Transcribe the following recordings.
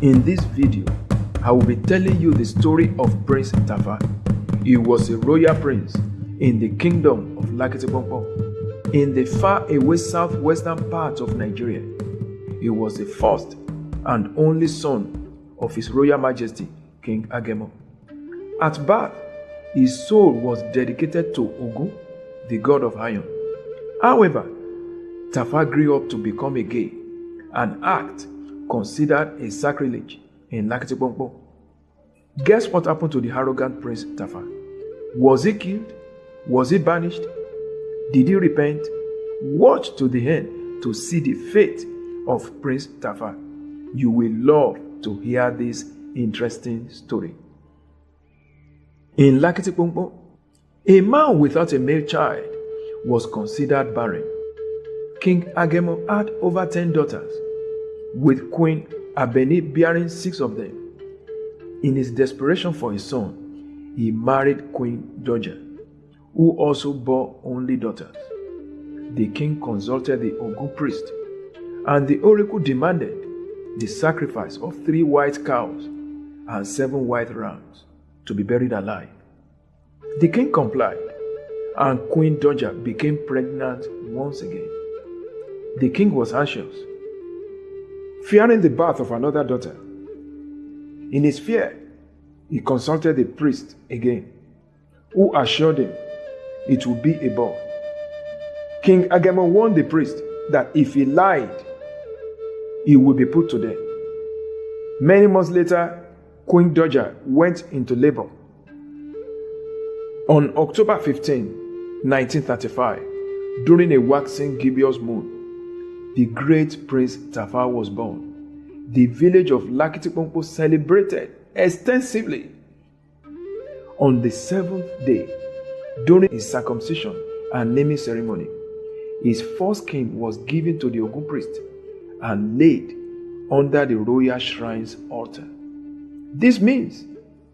In this video, I will be telling you the story of Prince Tafa. He was a royal prince in the kingdom of Lakitiponpo, in the far-away southwestern part of Nigeria. He was the first and only son of His Royal Majesty, King Agemo. At birth, his soul was dedicated to Ogun, the god of iron. However, Tafa grew up to become a gay, an act considered a sacrilege in Lakitiponpo. Guess what happened to the arrogant Prince Tafa? Was he killed? Was he banished? Did he repent? Watch to the end to see the fate of Prince Tafa. You will love to hear this interesting story. In Lakitiponpo, a man without a male child was considered barren. King Agemo had over 10 daughters, with Queen Abeni bearing 6 of them. In his desperation for a son, he married Queen Georgia, who also bore only daughters. The king consulted the Ogun priest, and the oracle demanded the sacrifice of 3 white cows and 7 white rams to be buried alive. The king complied, and Queen Georgia became pregnant once again. The king was anxious, fearing the birth of another daughter. In his fear, he consulted the priest again, who assured him it would be a boy. King Agemo warned the priest that if he lied, he would be put to death. Many months later, Queen Georgia went into labor. On October 15, 1935, during a waxing gibbous moon, the great Prince Tafa was born. The village of Lakitiponpo celebrated extensively. On the 7th day, during his circumcision and naming ceremony, his first king was given to the Ogun priest and laid under the royal shrine's altar. This means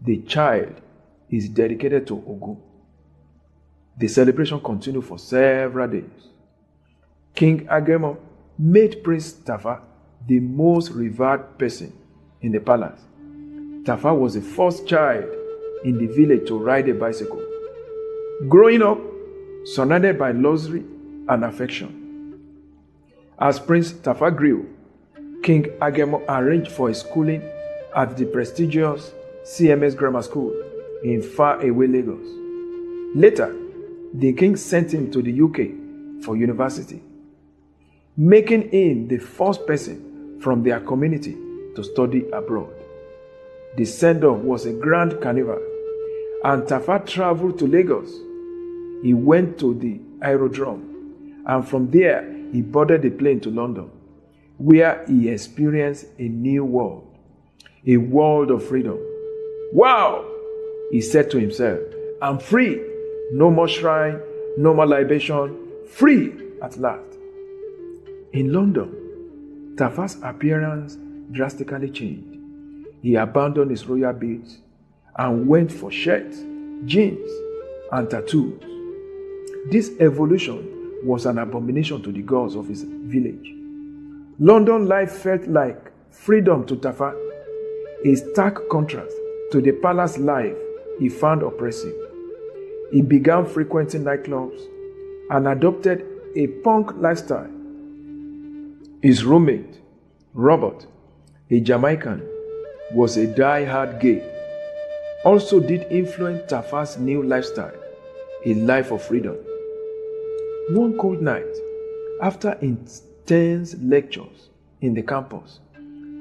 the child is dedicated to Ogun. The celebration continued for several days. King Agemo made Prince Tafa the most revered person in the palace. Tafa was the first child in the village to ride a bicycle. Growing up, surrounded by luxury and affection. As Prince Tafa grew, King Agemo arranged for his schooling at the prestigious CMS Grammar School in far-away Lagos. Later, the king sent him to the UK for university, making him the first person from their community to study abroad. The send-off was a grand carnival, and Tafa traveled to Lagos. He went to the aerodrome, and from there he boarded the plane to London, where he experienced a new world, a world of freedom. Wow! He said to himself, I'm free. No more shrine, no more libation, free at last. In London, Tafa's appearance drastically changed. He abandoned his royal beads and went for shirts, jeans, and tattoos. This evolution was an abomination to the gods of his village. London life felt like freedom to Tafa, a stark contrast to the palace life he found oppressive. He began frequenting nightclubs and adopted a punk lifestyle. His roommate, Robert, a Jamaican, was a die-hard gay, also did influence Tafa's new lifestyle, a life of freedom. One cold night, after intense lectures in the campus,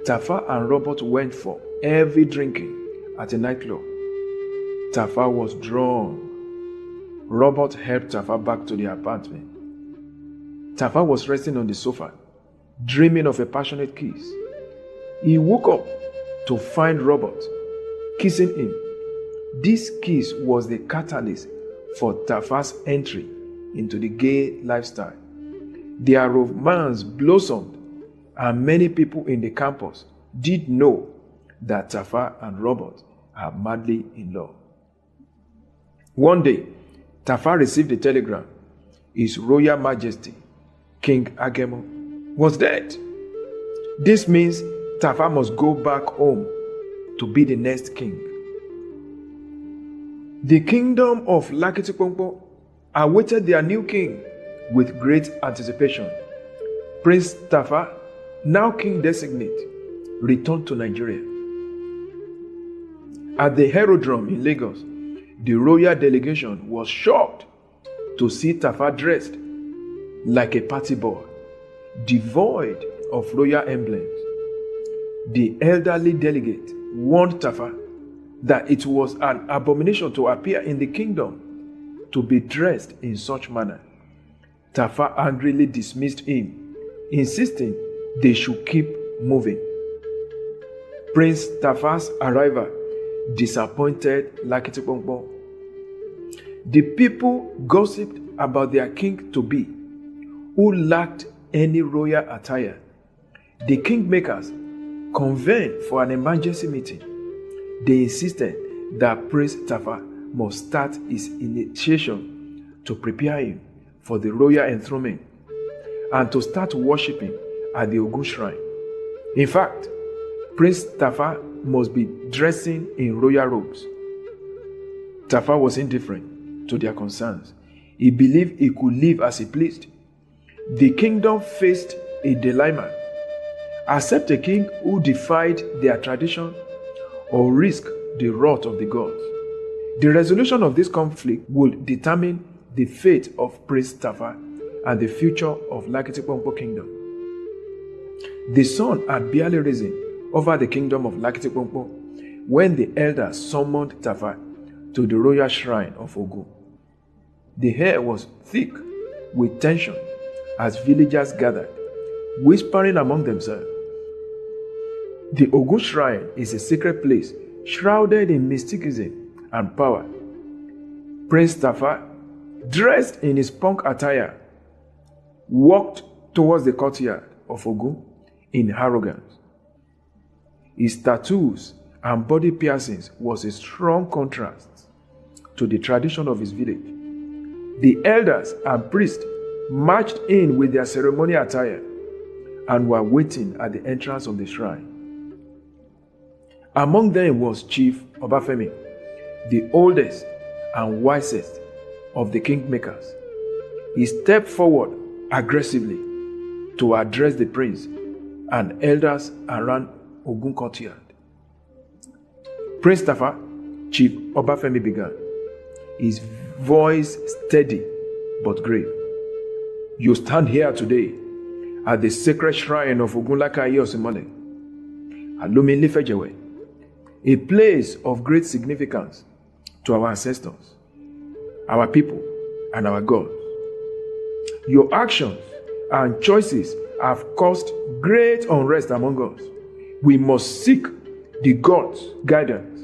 Tafa and Robert went for heavy drinking at a nightclub. Tafa was drunk. Robert helped Tafa back to the apartment. Tafa was resting on the sofa, dreaming of a passionate kiss. He woke up to find Robert kissing him. This kiss was the catalyst for Tafa's entry into the gay lifestyle. Their romance blossomed, and many people in the campus did know that Tafa and Robert are madly in love. One day, Tafa received a telegram. His Royal Majesty, King Agemo, was dead. This means Tafa must go back home to be the next king. The kingdom of Lakitiponpo awaited their new king with great anticipation. Prince Tafa, now king designate, returned to Nigeria. At the aerodrome in Lagos, the royal delegation was shocked to see Tafa dressed like a party boy, devoid of royal emblems. The elderly delegate warned Tafa that it was an abomination to appear in the kingdom to be dressed in such manner. Tafa angrily dismissed him, insisting they should keep moving. Prince Tafa's arrival disappointed Lakitiponpo. The people gossiped about their king-to-be, who lacked any royal attire. The kingmakers convened for an emergency meeting. They insisted that Prince Tafa must start his initiation to prepare him for the royal enthronement and to start worshipping at the Ogun shrine. In fact, Prince Tafa must be dressing in royal robes. Tafa was indifferent to their concerns. He believed he could live as he pleased. The kingdom faced a dilemma: accept a king who defied their tradition or risk the wrath of the gods. The resolution of this conflict would determine the fate of Prince Tafa and the future of Lakitiponpo Kingdom. The sun had barely risen over the kingdom of Lakitiponpo when the elders summoned Tafa to the royal shrine of Ogun. The air was thick with tension as villagers gathered, whispering among themselves. The Ogun shrine is a sacred place shrouded in mysticism and power. Prince Tafa, dressed in his punk attire, walked towards the courtyard of Ogun in arrogance. His tattoos and body piercings was a strong contrast to the tradition of his village. The elders and priests marched in with their ceremonial attire and were waiting at the entrance of the shrine. Among them was Chief Obafemi, the oldest and wisest of the kingmakers. He stepped forward aggressively to address the prince and elders around Ogun courtyard. Prince Tafa, Chief Obafemi began, his voice steady but grave. You stand here today at the sacred shrine of Ogunlakaye Osimole, Alumilifejewe, a place of great significance to our ancestors, our people, and our gods. Your actions and choices have caused great unrest among us. We must seek the gods' guidance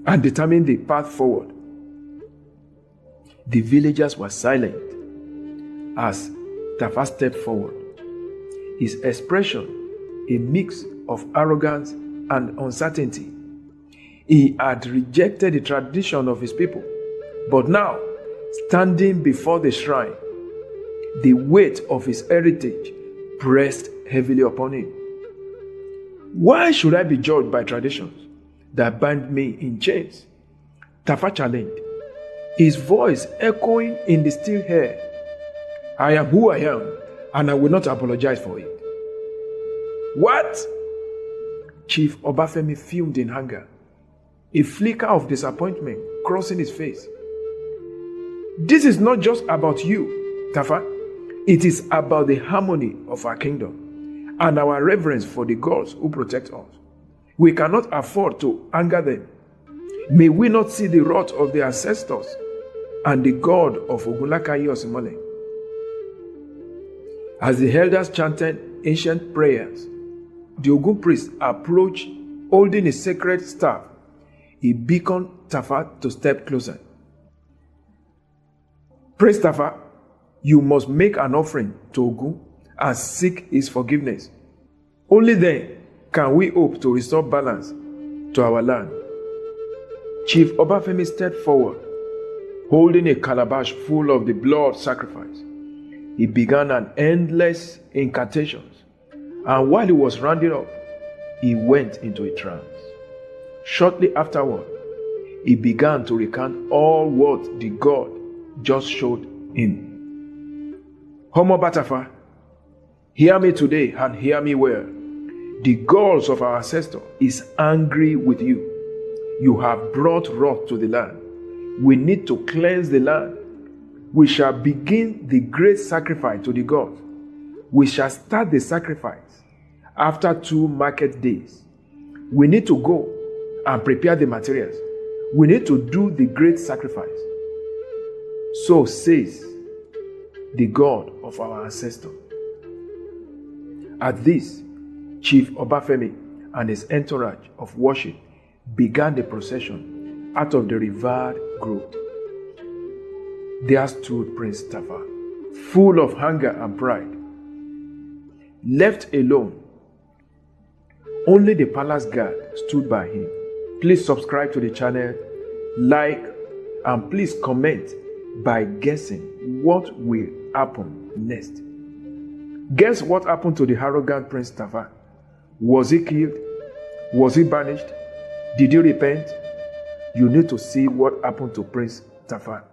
and determine the path forward. The villagers were silent as Tafa stepped forward. His expression, a mix of arrogance and uncertainty. He had rejected the tradition of his people, but now, standing before the shrine, the weight of his heritage pressed heavily upon him. Why should I be judged by traditions that bind me in chains? Tafa challenged, his voice echoing in the still air. I am who I am, and I will not apologize for it. What? Chief Obafemi fumed in anger, a flicker of disappointment crossing his face. This is not just about you, Tafa. It is about the harmony of our kingdom and our reverence for the gods who protect us. We cannot afford to anger them. May we not see the wrath of the ancestors and the God of Ogunlakaye Osimole. As the elders chanted ancient prayers, the Ogun priest approached holding a sacred staff. He beckoned Tafa to step closer. Prince Tafa, you must make an offering to Ogun and seek his forgiveness. Only then can we hope to restore balance to our land. Chief Obafemi stepped forward, holding a calabash full of the blood sacrifice. He began an endless incantations, and while he was rounding up, he went into a trance. Shortly afterward, he began to recount all what the god just showed him. Homo Batafa, hear me today and hear me well. The gods of our ancestor is angry with you. You have brought wrath to the land. We need to cleanse the land. We shall begin the great sacrifice to the gods. We shall start the sacrifice after 2 market days. We need to go and prepare the materials. We need to do the great sacrifice. So says the God of our ancestor. At this, Chief Obafemi and his entourage of worship began the procession out of the revered grove. There stood Prince Tafa, full of hunger and pride. Left alone, only the palace guard stood by him. Please subscribe to the channel, like, and please comment by guessing what will happen next. Guess what happened to the arrogant Prince Tafa? Was he killed? Was he banished? Did he repent? You need to see what happened to Prince Tafa.